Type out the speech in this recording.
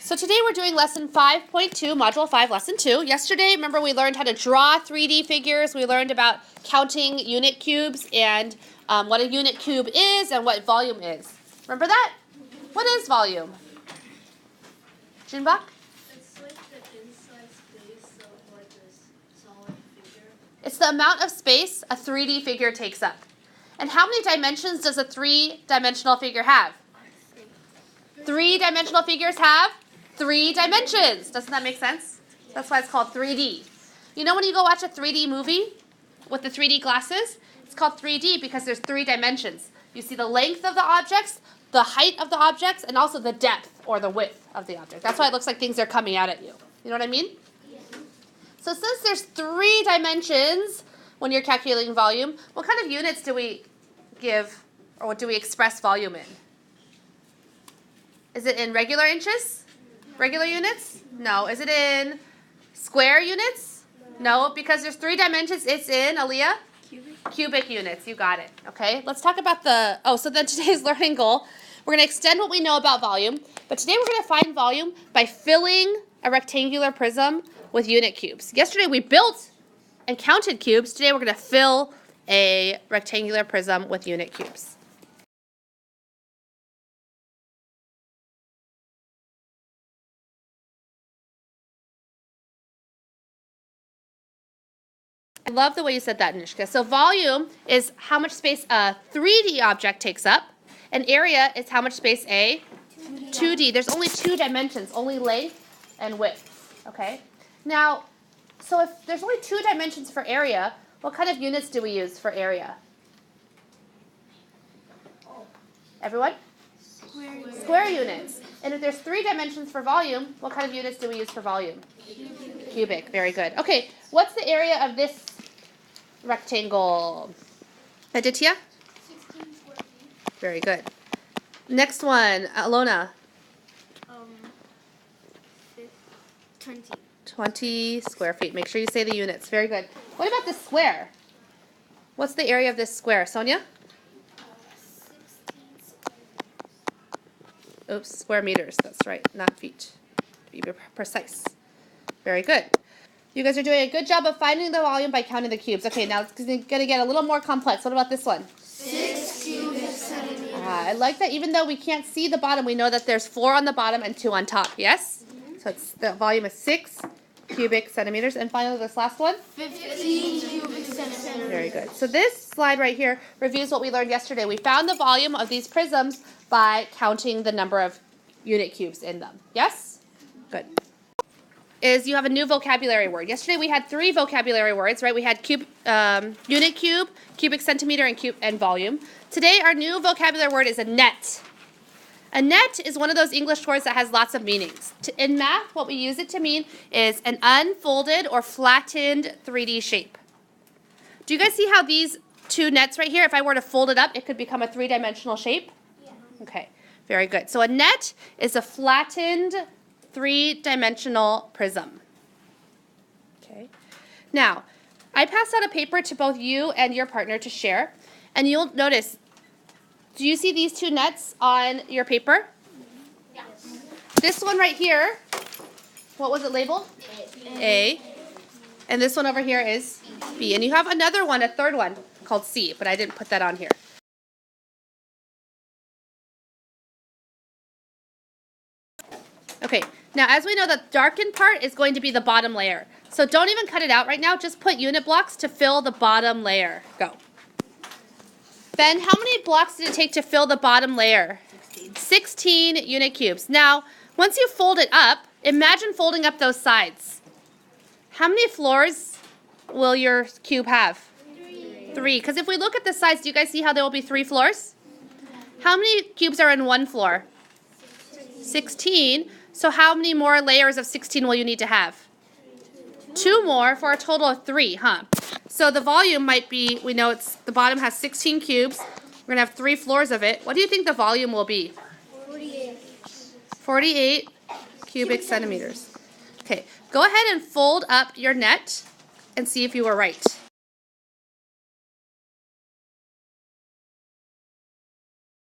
So today we're doing lesson 5.2, module 5, lesson 2. Yesterday, remember, we learned how to draw 3D figures. We learned about counting unit cubes and what a unit cube is and what volume is. Remember that? What is volume? Junbok? It's like the inside space of like a solid figure. It's the amount of space a 3D figure takes up. And how many dimensions does a 3-dimensional figure have? 3-dimensional figures have 3 dimensions. Doesn't that make sense? That's why it's called 3D. You know when you go watch a 3D movie with the 3D glasses? It's called 3D because there's 3 dimensions. You see the length of the objects, the height of the objects, and also the depth or the width of the object. That's why it looks like things are coming out at you. You know what I mean? Yeah. So since there's 3 dimensions when you're calculating volume, what kind of units do we give or what do we express volume in? Is it in regular inches? Regular units? No. Is it in square units? No, because there's 3 dimensions. It's in, Aaliyah? Cubic units. You got it. Okay, let's talk about so then today's learning goal, we're going to extend what we know about volume, but today we're going to find volume by filling a rectangular prism with unit cubes. Yesterday we built and counted cubes. Today we're going to fill a rectangular prism with unit cubes. I love the way you said that, Nishka. So volume is how much space a 3D object takes up, and area is how much space a 2D. There's only 2 dimensions, only length and width. Okay? Now, so if there's only 2 dimensions for area, what kind of units do we use for area? Everyone? Square units. And if there's 3 dimensions for volume, what kind of units do we use for volume? Cubic. Very good. Okay, what's the area of this rectangle? Aditya? 16 square feet. Very good. Next one, Alona. 20. 20 square feet. Make sure you say the units. Very good. What about this square? What's the area of this square? Sonia? 16 square feet. Oops, square meters. That's right, not feet. To be precise. Very good. You guys are doing a good job of finding the volume by counting the cubes. Okay, now it's going to get a little more complex. What about this one? 6 cubic centimeters. I like that. Even though we can't see the bottom, we know that there's 4 on the bottom and 2 on top. Yes? So the volume is 6 cubic centimeters. And finally, this last one? 15 cubic centimeters. Very good. So this slide right here reviews what we learned yesterday. We found the volume of these prisms by counting the number of unit cubes in them. Yes? Good. Is you have a new vocabulary word. Yesterday we had 3 vocabulary words, right? We had unit cube, cubic centimeter, and volume. Today our new vocabulary word is a net. A net is one of those English words that has lots of meanings. In math, what we use it to mean is an unfolded or flattened 3D shape. Do you guys see how these 2 nets right here, if I were to fold it up, it could become a 3-dimensional shape? Yeah. Okay, very good. So a net is a flattened 3-dimensional prism. Okay. Now, I passed out a paper to both you and your partner to share, and you'll notice, do you see these 2 nets on your paper? Yes. This one right here, what was it labeled? A. And this one over here is B. And you have another one, a third one, called C, but I didn't put that on here. Okay, now as we know, the darkened part is going to be the bottom layer. So don't even cut it out right now. Just put unit blocks to fill the bottom layer. Go. Ben, how many blocks did it take to fill the bottom layer? 16 unit cubes. Now, once you fold it up, imagine folding up those sides. How many floors will your cube have? 3. Because if we look at the sides, do you guys see how there will be 3 floors? How many cubes are in one floor? 16. So how many more layers of 16 will you need to have? 2 more for a total of 3, huh? So the volume might be, we know the bottom has 16 cubes. We're going to have 3 floors of it. What do you think the volume will be? 48. 48 cubic centimeters. Okay, go ahead and fold up your net and see if you were right.